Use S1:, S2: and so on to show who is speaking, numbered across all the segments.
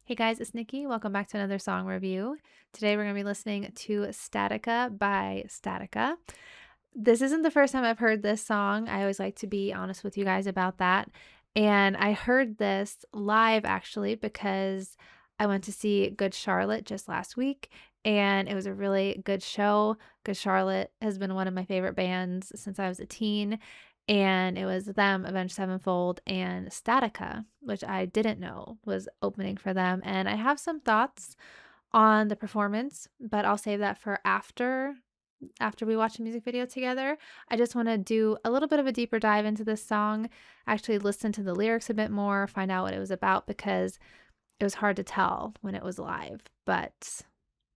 S1: Hey guys, it's Nikki. Welcome back to another song review. Today we're going to be listening to Statica by Statica. This isn't the first time I've heard this song. I always like to be honest with you guys about that. And I heard this live actually because I went to see Good Charlotte just last week and it was a really good show. Good Charlotte has been one of my favorite bands since I was a teen. And it was them, Avenged Sevenfold, and Statica, which I didn't know was opening for them. And I have some thoughts on the performance, but I'll save that for after we watch the music video together. I just want to do a little bit of a deeper dive into this song, actually listen to the lyrics a bit more, find out what it was about because it was hard to tell when it was live. But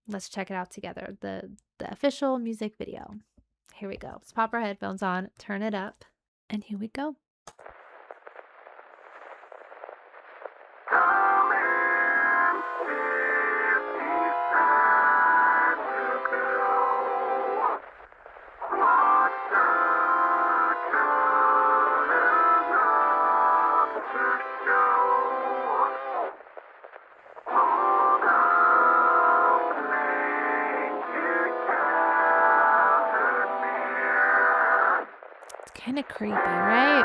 S1: let's check it out together. The official music video. Here we go. Let's pop our headphones on, turn it up. And here we go. It's kind of creepy, right?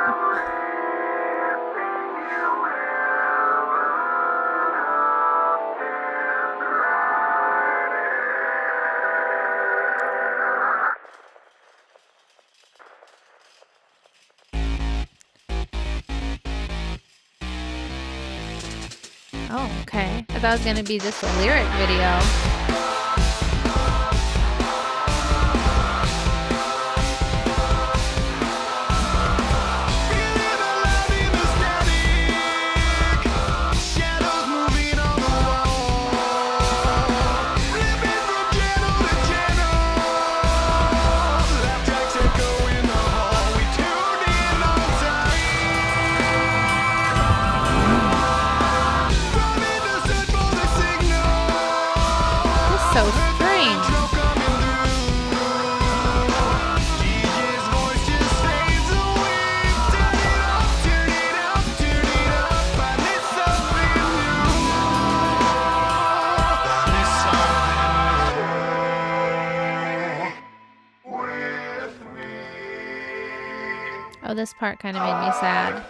S1: Oh, okay. I thought it was going to be just a lyric video. So strange. Oh, this part kind of made me sad.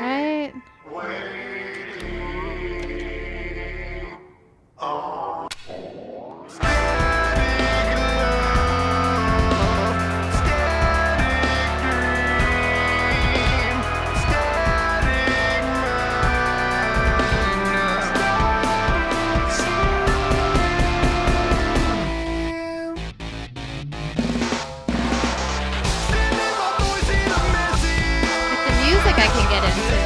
S1: Right? I can get into.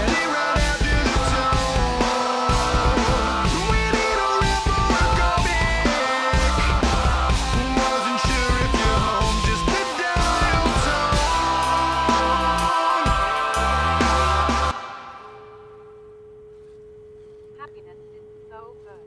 S2: Happiness is so good.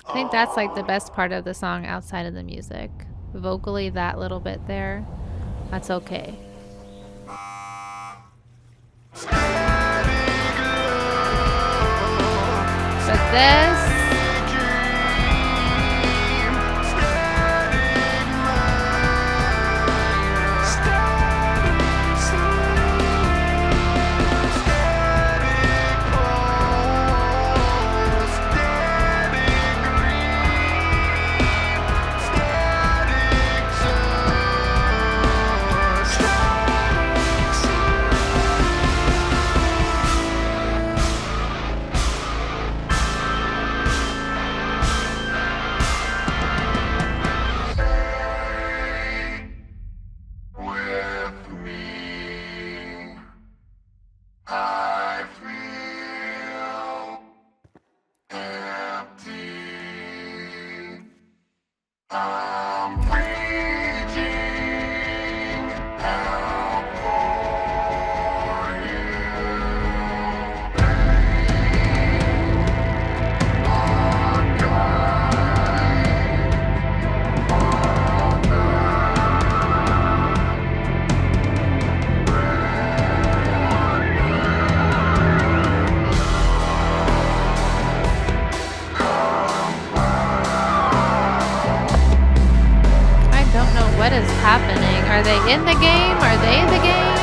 S1: I think that's like the best part of the song outside of the music. Vocally, that little bit there, that's okay. But this... What is happening? Are they in the game? Are they in the game?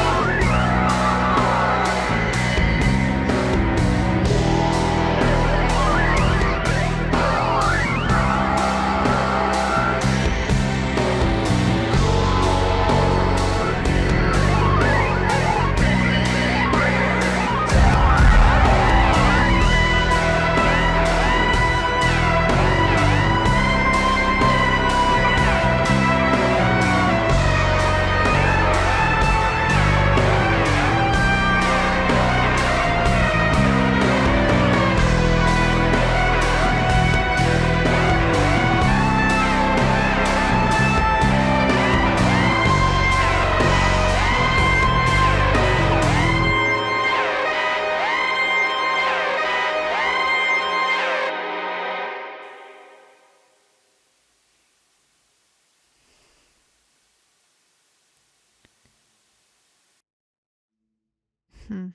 S1: Hmm.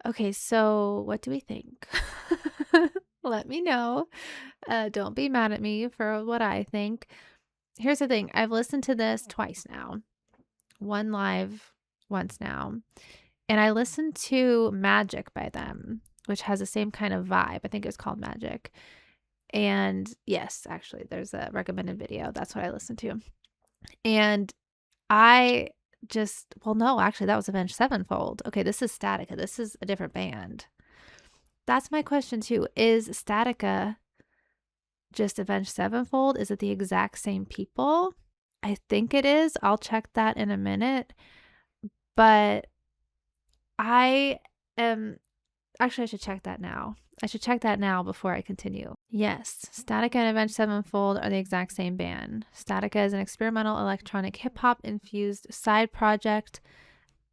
S1: Okay, so what do we think? Let me know. Don't be mad at me for what I think. Here's the thing, I've listened to this twice now, one live once now, and I listened to Magic by them, which has the same kind of vibe. I think it's called Magic. And yes, actually, there's a recommended video. That's what I listened to. And I well, no, actually, that was Avenged Sevenfold. Okay, this is Statica. This is a different band. That's my question too. Is Statica just Avenged Sevenfold? Is it the exact same people? I think it is. I'll check that in a minute. But I am actually, I should check that now. I should check that now before I continue. Yes, Statica and Avenged Sevenfold are the exact same band. Statica is an experimental electronic hip hop infused side project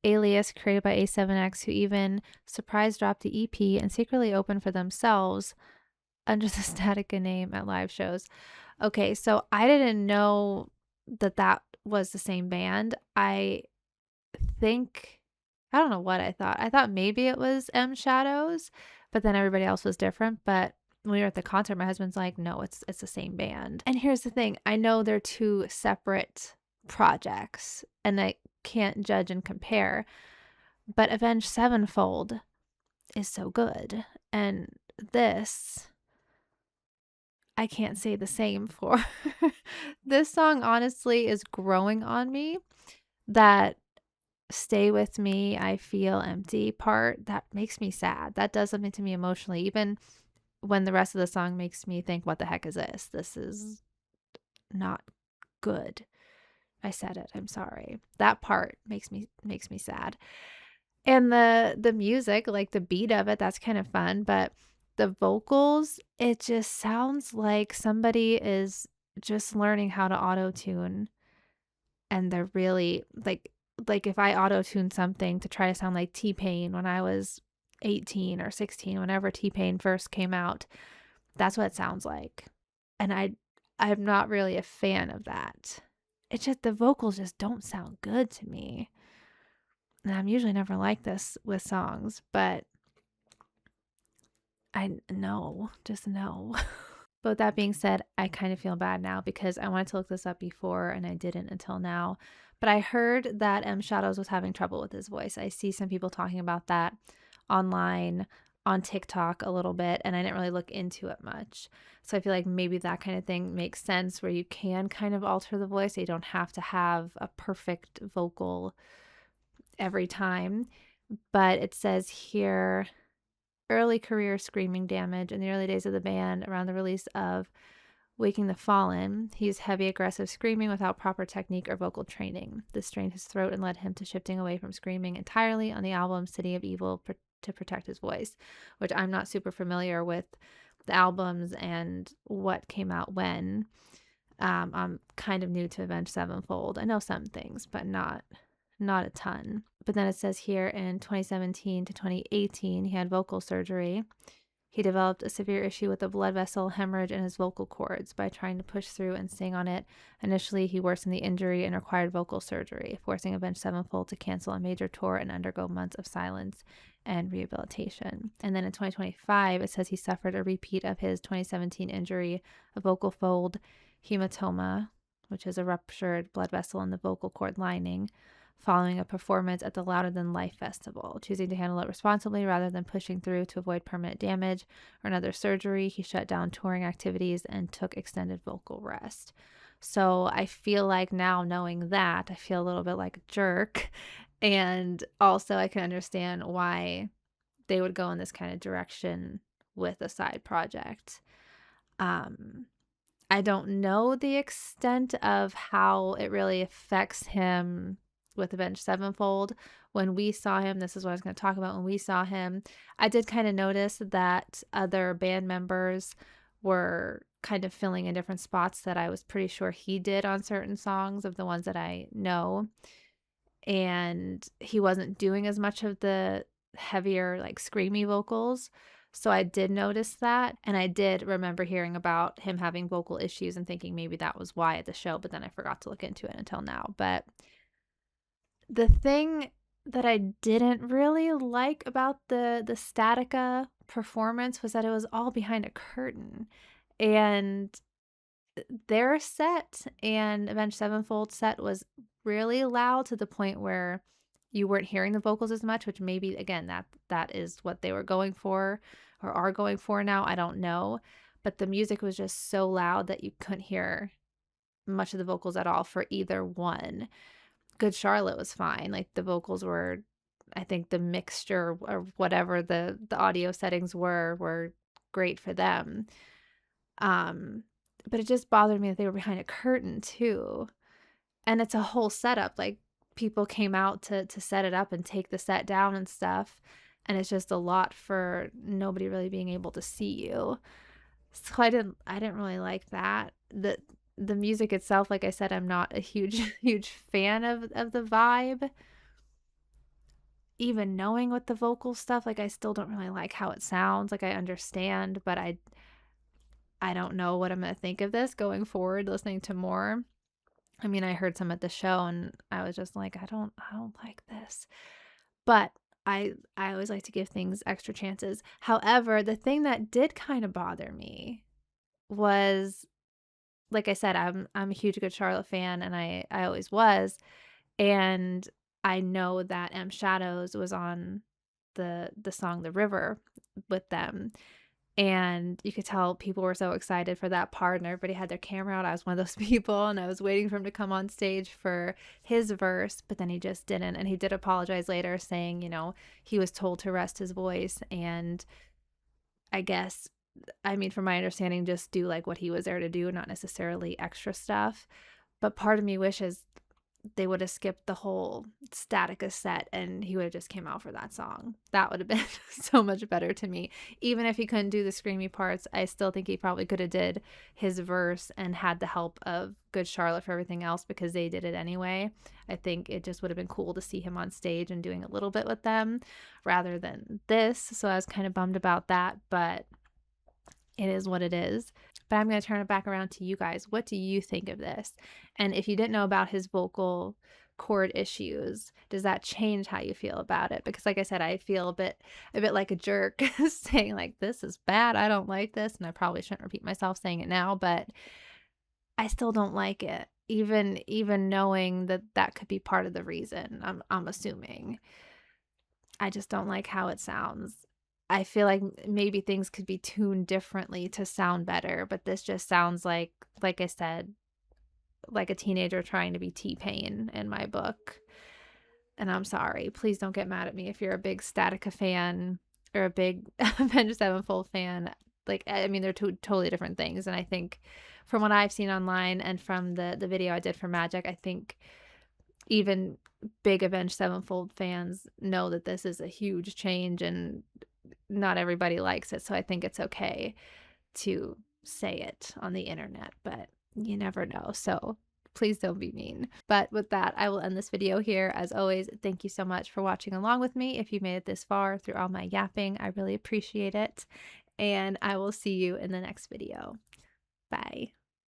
S1: alias created by A7X, who even surprise dropped the EP and secretly opened for themselves under the Statica name at live shows. Okay, so I didn't know that that was the same band. I think, I don't know what I thought. I thought maybe it was M Shadows, but then everybody else was different. But when we were at the concert, my husband's like, no, it's the same band. And here's the thing, I know they're two separate projects and I can't judge and compare, but Avenged Sevenfold is so good. And this, I can't say the same for. This song honestly is growing on me. That stay with me, I feel empty part, that makes me sad. That does something to me emotionally, even when the rest of the song makes me think, what the heck is this? This is not good. I said it. I'm sorry. That part makes me sad. And the music, like the beat of it, that's kind of fun, but the vocals, it just sounds like somebody is just learning how to auto-tune and they're really like if I auto-tune something to try to sound like T-Pain when I was 18 or 16, whenever T-Pain first came out, that's what it sounds like. And I'm not really a fan of that. It's just the vocals just don't sound good to me. And I'm usually never like this with songs, but I know, just no. But with that being said, I kind of feel bad now because I wanted to look this up before and I didn't until now. But I heard that M Shadows was having trouble with his voice. I see some people talking about that online, on TikTok a little bit, and I didn't really look into it much. So I feel like maybe that kind of thing makes sense where you can kind of alter the voice. You don't have to have a perfect vocal every time. But it says here, early career screaming damage in the early days of the band around the release of Waking the Fallen. He used heavy, aggressive screaming without proper technique or vocal training. This strained his throat and led him to shifting away from screaming entirely on the album City of Evil to protect his voice, which I'm not super familiar with the albums and what came out when. I'm kind of new to Avenged Sevenfold. I know some things, but not a ton. But then it says here in 2017 to 2018, he had vocal surgery. He developed a severe issue with a blood vessel hemorrhage in his vocal cords. By trying to push through and sing on it, initially he worsened the injury and required vocal surgery, forcing Avenged Sevenfold to cancel a major tour and undergo months of silence and rehabilitation. And then in 2025, it says he suffered a repeat of his 2017 injury, a vocal fold hematoma, which is a ruptured blood vessel in the vocal cord lining, following a performance at the Louder Than Life festival. Choosing to handle it responsibly rather than pushing through to avoid permanent damage or another surgery, he shut down touring activities and took extended vocal rest. So I feel like now, knowing that, I feel a little bit like a jerk. And also, I can understand why they would go in this kind of direction with a side project. Um, I don't know the extent of how it really affects him with Avenged Sevenfold. When we saw him, this is what I was going to talk about. When we saw him, I did kind of notice that other band members were kind of filling in different spots that I was pretty sure he did on certain songs of the ones that I know. And he wasn't doing as much of the heavier, like screamy vocals. So I did notice that. And I did remember hearing about him having vocal issues and thinking maybe that was why at the show, but then I forgot to look into it until now. But the thing that I didn't really like about the Statica performance was that it was all behind a curtain. And their set and Avenged Sevenfold set was really loud to the point where you weren't hearing the vocals as much, which maybe again that is what they were going for or are going for now. I don't know. But the music was just so loud that you couldn't hear much of the vocals at all for either one. Good Charlotte was fine. Like the vocals were, I think the mixture or whatever the audio settings were great for them. But it just bothered me that they were behind a curtain too. And it's a whole setup. Like people came out to set it up and take the set down and stuff. And it's just a lot for nobody really being able to see you. So I didn't really like that. The music itself, like I said, I'm not a huge huge fan of the vibe. Even knowing what the vocal stuff, like I still don't really like how it sounds. Like I understand, but I don't know what I'm going to think of this going forward listening to more. I mean, I heard some at the show and I was just like, I don't like this. But I always like to give things extra chances. However, the thing that did kind of bother me was, like I said, I'm a huge Good Charlotte fan and I always was. And I know that M Shadows was on the song The River with them. And you could tell people were so excited for that part and everybody had their camera out. I was one of those people and I was waiting for him to come on stage for his verse, but then he just didn't. And he did apologize later saying, he was told to rest his voice and I guess, I mean, from my understanding, just do like what he was there to do, not necessarily extra stuff. But part of me wishes they would have skipped the whole Statica set and he would have just came out for that song. That would have been so much better to me. Even if he couldn't do the screamy parts, I still think he probably could have did his verse and had the help of Good Charlotte for everything else because they did it anyway. I think it just would have been cool to see him on stage and doing a little bit with them rather than this. So I was kind of bummed about that, but it is what it is. But I'm going to turn it back around to you guys. What do you think of this? And if you didn't know about his vocal cord issues, does that change how you feel about it? Because like I said, I feel a bit like a jerk saying like, this is bad. I don't like this. And I probably shouldn't repeat myself saying it now, but I still don't like it. Even knowing that could be part of the reason, I'm assuming. I just don't like how it sounds. I feel like maybe things could be tuned differently to sound better, but this just sounds like I said, like a teenager trying to be T-Pain in my book. And I'm sorry. Please don't get mad at me if you're a big Statica fan or a big Avenged Sevenfold fan. Like, I mean, they're two totally different things. And I think from what I've seen online and from the video I did for Magic, I think even big Avenged Sevenfold fans know that this is a huge change and not everybody likes it. So I think it's okay to say it on the internet, but you never know. So please don't be mean. But with that, I will end this video here. As always, thank you so much for watching along with me. If you made it this far through all my yapping, I really appreciate it. And I will see you in the next video. Bye.